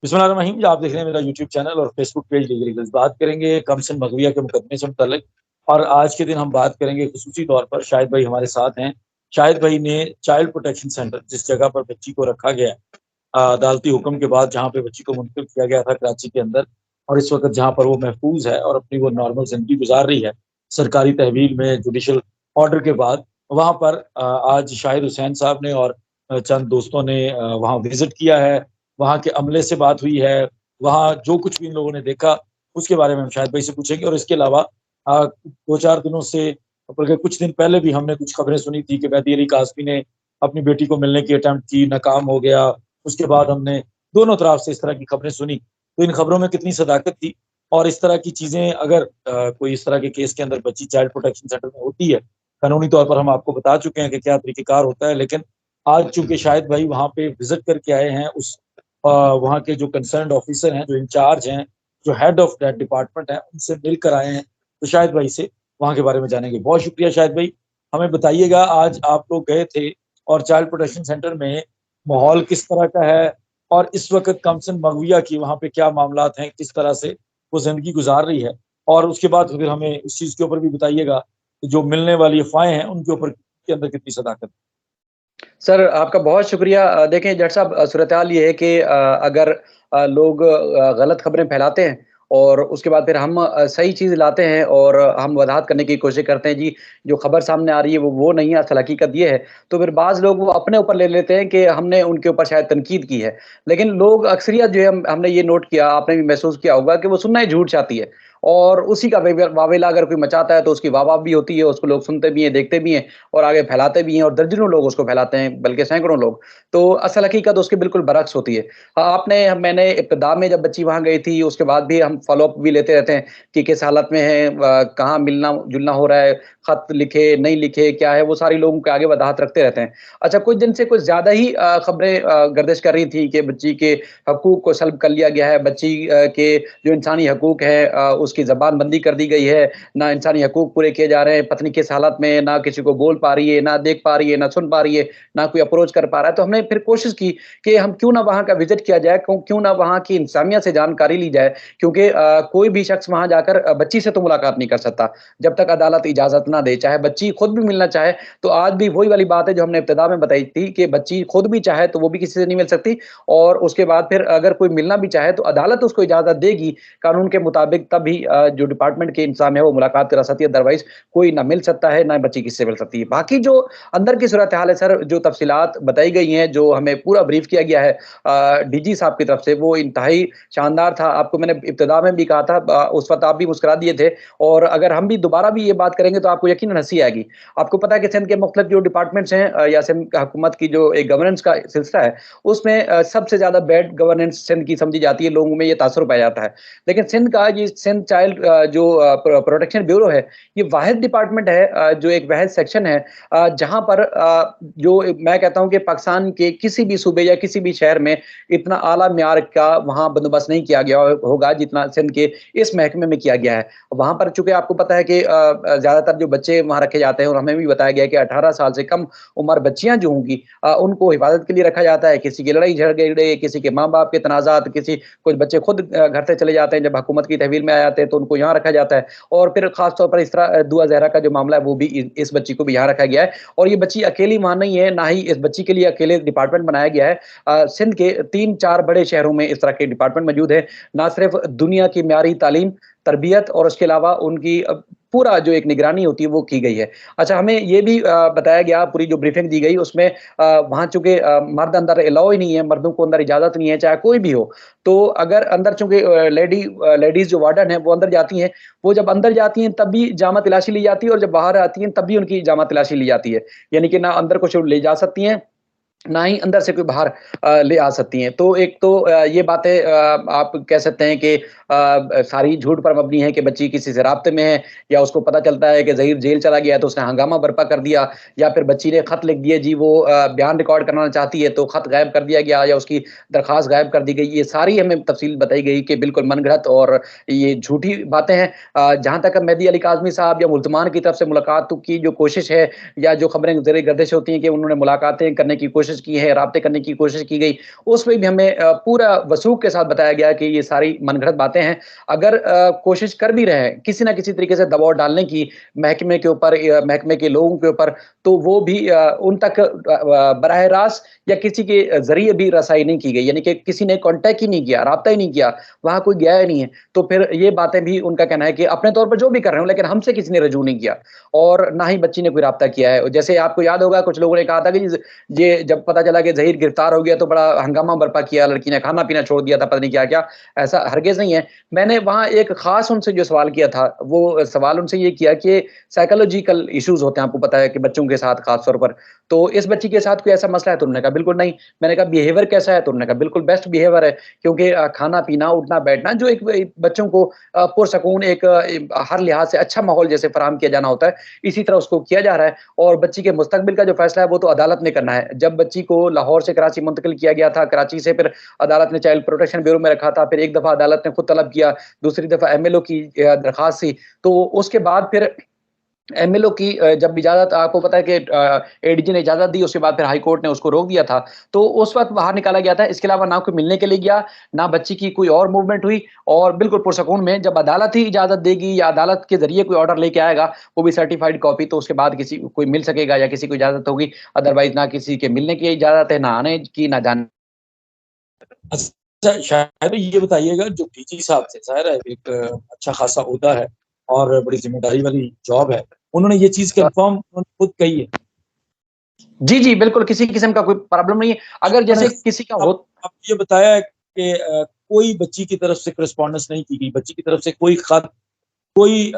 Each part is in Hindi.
बिस्मिल्लाहिर्रहमानिर्रहीम। आप देख रहे हैं मेरा यूट्यूब चैनल और फेसबुक पेज लीगल ईगल्स। बात करेंगे कमसन मगविया के मुकदमे से मुतल्लिक। और आज के दिन हम बात करेंगे खुसूसी तौर पर, शाहिद भाई हमारे साथ हैं। शाहिद भाई ने चाइल्ड प्रोटेक्शन सेंटर, जिस जगह पर बच्ची को रखा गया अदालती हुक्म के बाद, जहाँ पे बच्ची को मुंतकिल किया गया था कराची के अंदर, और इस वक्त जहाँ पर वो महफूज है और अपनी वो नॉर्मल जिंदगी गुजार रही है सरकारी तहवील में जुडिशल ऑर्डर के बाद, वहाँ पर आज शाहिद हुसैन साहब ने और चंद दोस्तों ने वहाँ विजिट किया है। वहाँ के अमले से बात हुई है। वहाँ जो कुछ भी इन लोगों ने देखा उसके बारे में हम शाहिद भाई से पूछेंगे। और इसके अलावा 2-4 दिनों से, बल्कि कुछ दिन पहले भी हमने कुछ खबरें सुनी थी कि मेहदी अली कासमी ने अपनी बेटी को मिलने की अटेम्प्ट की, नाकाम हो गया। उसके बाद हमने दोनों तरफ से इस तरह की खबरें सुनी, तो इन खबरों में कितनी सदाकत थी। और इस तरह की चीजें अगर कोई इस तरह के केस के अंदर बच्ची चाइल्ड प्रोटेक्शन सेंटर में होती है, कानूनी तौर पर हम आपको बता चुके हैं कि क्या तरीकेकार होता है। लेकिन आज चूंकि शाहिद भाई वहाँ पे विजिट करके आए हैं, उस वहाँ के जो कंसर्न ऑफिसर हैं, जो इंचार्ज हैं, जो हेड ऑफ दैट डिपार्टमेंट है, उनसे मिलकर आए हैं, तो शाहिद भाई से वहाँ के बारे में जानेंगे। बहुत शुक्रिया शाहिद भाई। हमें बताइएगा, आज आप लोग गए थे और चाइल्ड प्रोटेक्शन सेंटर में माहौल किस तरह का है, और इस वक्त कमसन मगविया की वहाँ पे क्या मामलात हैं, किस तरह से वो जिंदगी गुजार रही है। और उसके बाद फिर हमें इस चीज के ऊपर भी बताइएगा कि जो मिलने वाली अफवाहें हैं उनके ऊपर के अंदर कितनी सदाकत। सर, आपका बहुत शुक्रिया। देखें जज साहब, सूरत-ए-हाल ये है कि अगर लोग गलत खबरें फैलाते हैं और उसके बाद फिर हम सही चीज़ लाते हैं और हम वज़ाहत करने की कोशिश करते हैं जी, जो खबर सामने आ रही है वो नहीं है, असल हकीकत ये है। तो फिर बाज़ लोग वो अपने ऊपर ले लेते हैं कि हमने उनके ऊपर शायद तनकीद की है। लेकिन लोग अक्सरियत जो है, हमने ये नोट किया, आपने भी महसूस किया होगा कि वो सुनना ही झूठ चाहती है और उसी का वावेला अगर कोई मचाता है तो उसकी वाह-वाह भी होती है, उसको लोग सुनते भी हैं, देखते भी हैं और आगे फैलाते भी हैं और दर्जनों लोग उसको फैलाते हैं, बल्कि सैकड़ों लोग। तो असल हकीकत उसके बिल्कुल बरअक्स होती है। मैंने इब्तिदा में जब बच्ची वहाँ गई थी, उसके बाद भी हम फ़ॉलो-अप भी लेते रहते हैं कि किस हालत में है, कहाँ मिलना-जुलना हो रहा है, खत लिखे, नहीं लिखे, क्या है, वो सारी लोगों के आगे वजाहत रखते रहते हैं। अच्छा, कुछ दिन से कुछ ज़्यादा ही खबरें गर्दिश कर रही थी कि बच्ची के हकूक को सल्ब कर लिया गया है, बच्ची के जो इंसानी हकूक हैं उसकी ज़बानबंदी कर दी गई है, ना इंसानी हकूक पूरे किए जा रहे हैं, पत्नी किस हालत में, ना किसी को बोल पा रही है, ना देख पा रही है, ना सुन पा रही है, ना कोई अप्रोच कर पा रहा है। तो हमने फिर कोशिश की कि हम क्यों ना वहाँ का विज़िट किया जाए, क्यों ना वहाँ की इंसानियत से जानकारी ली जाए, क्योंकि कोई भी शख्स वहाँ जाकर बच्ची से तो मुलाकात नहीं कर सकता, जब तक अदालत इजाज़त ना दे। चाहे बच्ची खुद भी मिलना चाहे, तो आज भी वही वाली बात है जो हमने इब्तिदा में बताई थी कि बच्ची खुद भी चाहे तो वो भी किसी से नहीं मिल सकती और उसके बाद फिर अगर कोई मिलना भी चाहे तो अदालत उसको इजाज़त देगी कानून के मुताबिक, तभी जो डिपार्टमेंट के इंसान है वो मुलाकात करा सकती है, अदरवाइज़ कोई ना मिल सकता है, ना बच्ची किसी से मिल सकती है। बाकी जो अंदर की सूरत-ए-हाल है सर, जो तफ़सीलात बताई गई हैं, जो हमें पूरा ब्रीफ़ किया गया है डीजी साहब की तरफ से, वो इंतहाई शानदार था। आपको मैंने इब्तिदा में भी कहा था, उस वक़्त आप भी मुस्कुरा दिए थे और अगर हम भी दोबारा भी ये बात करेंगे तो आपको यकीनन हँसी आएगी। आपको पता है कि सिंध के मुख्तलिफ जो डिपार्टमेंट्स हैं या सिंध हुकूमत की जो एक गवर्नेंस का सिलसिला है, उसमें सबसे ज़्यादा बैड गवर्नेंस सिंध की समझी जाती है, लोगों में ये तासुर पाया जाता है। लेकिन सिंध का ये सिंध चाइल्ड जो प्रोटेक्शन ब्यूरो है, ये वाहिद डिपार्टमेंट है जो एक वाहिद सेक्शन है जहाँ पर जो मैं कहता हूँ कि पाकिस्तान के किसी भी सूबे या किसी भी शहर में इतना आला म्यार का वहाँ बंदोबस्त नहीं किया गया होगा जितना सिंध के इस महकमे में किया गया है। वहाँ पर चूँकि आपको पता है कि ज़्यादातर जो बच्चे वहाँ रखे जाते हैं और हमें भी बताया गया है कि 18 साल से कम उम्र बच्चियाँ जो होंगी उनको हिफाज़त के लिए रखा जाता है। किसी की लड़ाई झगड़े, किसी के माँ-बाप के तनाज़ात, कुछ बच्चे खुद घर से चले जाते हैं, जब हुकूमत की तहवील में आ जाते हैं तो उनको यहाँ रखा जाता है और फिर ख़ास तौर पर इस तरह दुआ ज़हरा का जो मामला है वो भी इस बच्ची को भी यहाँ रखा गया है और ये बच्ची अकेली वहाँ नहीं है, ना ही इस बच्ची के लिए अकेले डिपार्टमेंट बनाया गया है। सिंध के 3-4 बड़े शहरों में इस तरह के डिपार्टमेंट मौजूद है। ना सिर्फ़ दुनिया की म्यारी तालीम, तरबियत और उसके अलावा उनकी पूरा जो एक निगरानी होती है वो की गई है। अच्छा, हमें ये भी बताया गया, पूरी जो ब्रीफिंग दी गई उसमें वहाँ चूँकि मर्द अंदर अलाउ ही नहीं है, मर्दों को अंदर इजाज़त नहीं है, चाहे कोई भी हो। तो अगर अंदर चूँकि लेडीज़ जो वार्डन है वो अंदर जाती हैं, वो जब अंदर जाती हैं तब भी जामा तलाशी ली जाती है और जब बाहर आती हैं तब भी उनकी जामा तलाशी ली जाती है। यानी कि ना अंदर कुछ ले जा सकती हैं, ना ही अंदर से कोई बाहर ले आ सकती हैं। तो एक तो ये बातें आप कह सकते हैं कि सारी झूठ पर मबनी है कि बच्ची किसी से राब्ते में है या उसको पता चलता है कि ज़हीर जेल चला गया है तो उसने हंगामा बर्पा कर दिया या फिर बच्ची ने खत लिख दिया जी, वो बयान रिकॉर्ड कराना चाहती है तो खत गायब कर दिया गया या उसकी दरख्वास्त गायब कर दी गई। ये सारी हमें तफ़सील बताई गई कि बिल्कुल मनगढ़ंत और ये झूठी बातें हैं। जहाँ तक मेहदी अली काज़मी साहब या मुल्ज़मान की तरफ से मुलाकात की जो कोशिश है या जो खबरें ज़ेर गर्दिश होती हैं कि उन्होंने मुलाकातें करने की कोशिश कोशिश की है, राब्ते करने की कोशिश की गई, उसमें भी हमें पूरा वसूख के साथ बताया गया कि ये सारी मनगढ़ंत बातें हैं। अगर कोशिश कर भी रहे हैं, किसी न किसी तरीके से दबाव डालने की महकमे के ऊपर या महकमे के लोगों के ऊपर, तो वो भी उन तक बराह रास्त या किसी के ज़रिए भी रसाई नहीं की गई, यानी कि किसी ने कॉन्टैक्ट ही नहीं किया, राब्ता ही नहीं किया, वहाँ कोई गया ही नहीं है। तो फिर ये बातें भी उनका कहना है कि अपने तौर पर जो भी कर रहे हो, लेकिन हमसे किसी ने रजू नहीं किया और ना ही बच्ची ने कोई राब्ता किया है। जैसे आपको याद होगा कुछ लोगों ने कहा था कि ये जब पता चला कि ज़हीर गिरफ्तार हो गया तो बड़ा हंगामा बर्पा किया, लड़की ने खाना-पीना छोड़ दिया था, पता नहीं क्या-क्या, ऐसा हरगिज़ नहीं है। मैंने वहाँ एक ख़ास उनसे जो सवाल किया था, वो सवाल उनसे ये किया कि साइकोलॉजिकल इश्यूज़ होते हैं, आपको पता है कि बच्चों के साथ ख़ास तौर पर, तो इस बच्ची के साथ कोई ऐसा मसला है? तो उन्होंने कहा बिल्कुल नहीं। मैंने कहा बिहेवियर कैसा है? तो उन्होंने कहा बिल्कुल बेस्ट बिहेवियर है, क्योंकि खाना-पीना, उठना-बैठना जो एक बच्चों को पुरसकून एक हर लिहाज से अच्छा माहौल जैसे फराहम किया जाना होता है, इसी तरह उसको किया जा रहा है और बच्ची के मुस्तकबिल का जो फैसला है वो तो अदालत ने करना है। जब बच्ची को लाहौर से कराची मुंतकिल किया गया था, कराची से फिर अदालत ने चाइल्ड प्रोटेक्शन ब्यूरो में रखा था, फिर एक दफ़ा अदालत ने खुद तलब किया, दूसरी दफ़ा एमएलओ की दरख्वास्त थी, तो उसके बाद फिर एमएलओ की जब इजाज़त आपको पता है कि एडीजी ने इजाज़त दी, उसके बाद फिर हाई कोर्ट ने उसको रोक दिया था। तो उस वक़्त बाहर निकाला गया था, इसके अलावा ना कोई मिलने के लिए गया, ना बच्ची की कोई और मूवमेंट हुई और बिल्कुल पुरसकून में जब अदालत ही इजाज़त देगी या अदालत के ज़रिए कोई ऑर्डर लेके आएगा, वो भी सर्टिफ़ाइड कॉपी, तो उसके बाद किसी कोई मिल सकेगा या किसी को इजाज़त होगी, अदरवाइज़ ना किसी के मिलने की इजाज़त है, ना आने की, ना जाने। अच्छा, शायद ये बताइएगा जो डीजी साहब थे, ज़ाहिर है एक अच्छा खासा ओहदा है और बड़ी ज़िम्मेदारी वाली जॉब है। उन्होंने ये चीज़ कन्फर्म उन्होंने खुद कही है। जी, जी, बिल्कुल किसी किस्म का कोई प्रॉब्लम नहीं है। अगर उन्होंने जैसे किसी का आप हो आपको ये बताया है कि कोई बच्ची की तरफ से कॉरेस्पॉन्डेंस नहीं की गई, बच्ची की तरफ से कोई खत, कोई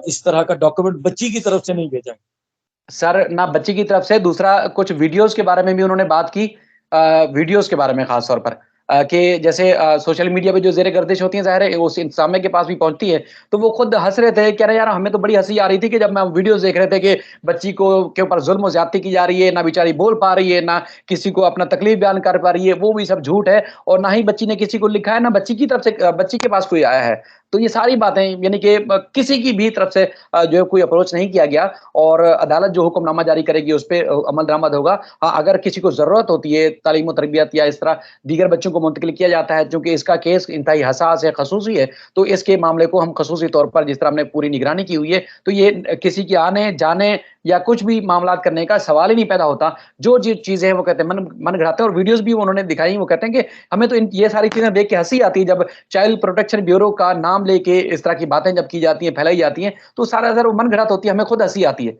इस तरह का डॉक्यूमेंट बच्ची की तरफ से नहीं भेजा गया। सर, ना बच्ची की तरफ से, दूसरा कुछ वीडियोज़ के बारे में भी उन्होंने बात की वीडियोज़ के बारे में ख़ास तौर पर कि जैसे सोशल मीडिया पे जो ज़ेर-ए-गर्दिश होती हैं, ज़ाहिर है उस इंसामिया के पास भी पहुँचती है, तो वो खुद हँस रहे थे, कह रहे यार हमें तो बड़ी हँसी आ रही थी कि जब हम वीडियोज़ देख रहे थे कि बच्ची को के ऊपर ज़ुल्म और ज़्यादती की जा रही है, ना बेचारी बोल पा रही है, ना किसी को अपना तकलीफ बयान कर पा रही है, वो भी सब झूठ है और ना ही बच्ची ने किसी को लिखा है, ना बच्ची की तरफ से बच्ची के पास कोई आया है। तो ये सारी बातें यानी कि किसी की भी तरफ से जो है कोई अप्रोच नहीं किया गया और अदालत जो हुक्मनामा जारी करेगी उस पे अमल दरामद होगा। हाँ, अगर किसी को ज़रूरत होती है तालीम और तरबियत या इस तरह दीगर बच्चों को मुंतकिल किया जाता है, चूँकि इसका केस इंतहाई हसास है, ख़ुसूसी है, तो इसके मामले को हम ख़ुसूसी तौर पर जिस तरह हमने पूरी निगरानी की हुई है, तो ये किसी के आने, जाने या कुछ भी मामलात करने का सवाल ही नहीं पैदा होता। जो चीज़ें हैं वो कहते हैं मन गढ़ाते हैं और वीडियोज़ भी उन्होंने दिखाई, वो कहते हैं कि हमें तो ये सारी चीज़ें देख के हँसी आती है जब चाइल्ड प्रोटेक्शन ब्यूरो का नाम लेके इस तरह की बातें जब की जाती हैं, फैलाई जाती हैं, तो सारा असर वो मनगढ़ंत होती है, हमें खुद हँसी आती है।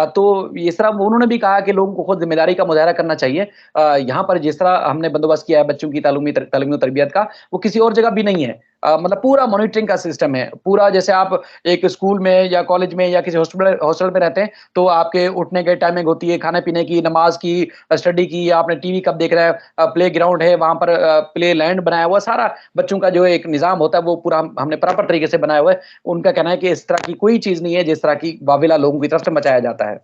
तो इस तरह उन्होंने भी कहा कि लोगों को खुद ज़िम्मेदारी का मुज़ाहरा करना चाहिए। यहाँ पर जिस तरह हमने बंदोबस्त किया है बच्चों की तालीमी तरबियत का, वो किसी और जगह भी नहीं है। मतलब पूरा मॉनिटरिंग का सिस्टम है। पूरा जैसे आप एक स्कूल में या कॉलेज में या किसी हॉस्टल में रहते हैं, तो आपके उठने की टाइमिंग होती है, खाने-पीने की, नमाज़ की, स्टडी की या आपने टीवी कब देख रहे हैं, प्लेग्राउंड है, वहाँ पर प्ले लैंड बनाया हुआ है, सारा बच्चों का जो एक निज़ाम होता है, वो पूरा हमने प्रॉपर तरीके से बनाया हुआ है। उनका कहना है कि इस तरह की कोई चीज़ नहीं है, जिस तरह की वाविला लोगों की तरफ से मचाया जाता है।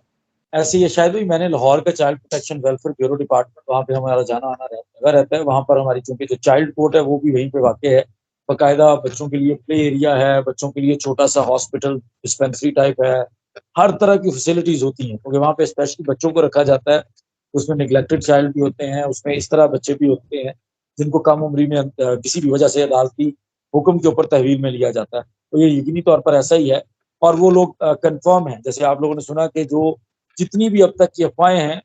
ऐसे ही शायद भी मैंने लाहौर का child protection welfare bureau department वहाँ पे हमारा जाना-आना लगा रहता है। वहाँ पर हमारी चूँकि जो चाइल्ड कोर्ट है वो भी वहीं पे वाक़ई है। बाकायदा बच्चों के लिए प्ले एरिया है, बच्चों के लिए छोटा-सा हॉस्पिटल डिस्पेंसरी टाइप है। हर तरह की फैसिलिटीज़ होती हैं क्योंकि वहाँ पे स्पेशली बच्चों को रखा जाता है। उसमें नेग्लेक्टेड चाइल्ड भी होते हैं, उसमें इस तरह बच्चे भी होते हैं जिनको कम उम्री में किसी भी वजह से अदालती हुक्म के ऊपर तहवील में लिया जाता है। तो ये यकीनी तौर पर ऐसा ही है और वो लोग कन्फर्म हैं। जैसे आप लोगों ने सुना कि जो जितनी भी अब तक की अफ़वाहें हैं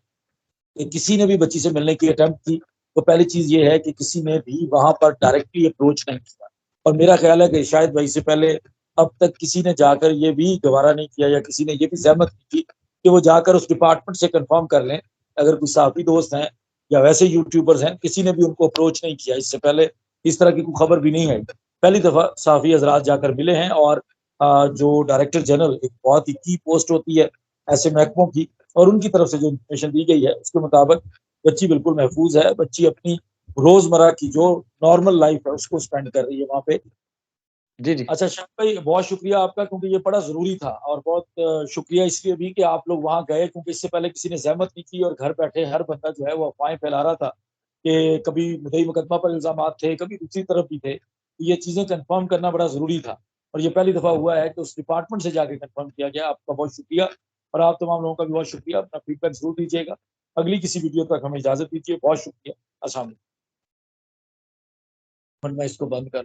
कि किसी ने भी बच्ची से मिलने की अटेम्प्ट की, तो पहली चीज़ ये है कि किसी ने भी वहाँ पर डायरेक्टली अप्रोच नहीं किया और मेरा ख़्याल है कि शायद वहीं से पहले अब तक किसी ने जाकर ये भी गवारा नहीं किया या किसी ने ये भी ज़हमत नहीं की कि वो जाकर उस डिपार्टमेंट से कन्फर्म कर लें, अगर कोई सहाफ़ी दोस्त हैं या वैसे यूट्यूबर्स हैं, किसी ने भी उनको अप्रोच नहीं किया इससे पहले, इस तरह की कोई खबर भी नहीं आई। पहली दफ़ा सहाफ़ी हज़रात जाकर मिले हैं और जो डायरेक्टर जनरल एक बहुत ही की पोस्ट होती है ऐसे महकमों की और उनकी तरफ से जो इन्फॉर्मेशन दी गई है उसके मुताबिक बच्ची बिल्कुल महफूज है। बच्ची अपनी रोज़मर्रा की जो नॉर्मल लाइफ़ है उसको स्पेंड कर रही है वहाँ पे। जी, जी। अच्छा शाह भाई बहुत शुक्रिया आपका क्योंकि ये बड़ा ज़रूरी था और बहुत शुक्रिया इसलिए भी कि आप लोग वहाँ गए क्योंकि इससे पहले किसी ने ज़हमत नहीं की और घर बैठे हर बंदा जो है वो अफ़वाहें फैला रहा था कि कभी मुद्दई मुकदमा पर इल्ज़ामात थे, कभी दूसरी तरफ भी थे। तो ये चीज़ें कन्फर्म करना बड़ा ज़रूरी था और ये पहली दफ़ा हुआ है कि उस डिपार्टमेंट से जाके कन्फर्म किया गया। आपका बहुत शुक्रिया और आप तमाम लोगों का भी बहुत शुक्रिया। अपना फीडबैक ज़रूर दीजिएगा। अगली किसी वीडियो तक हमें इजाजत दीजिए। बहुत शुक्रिया। अस्सलाम वालेकुम। मैं इसको बंद कर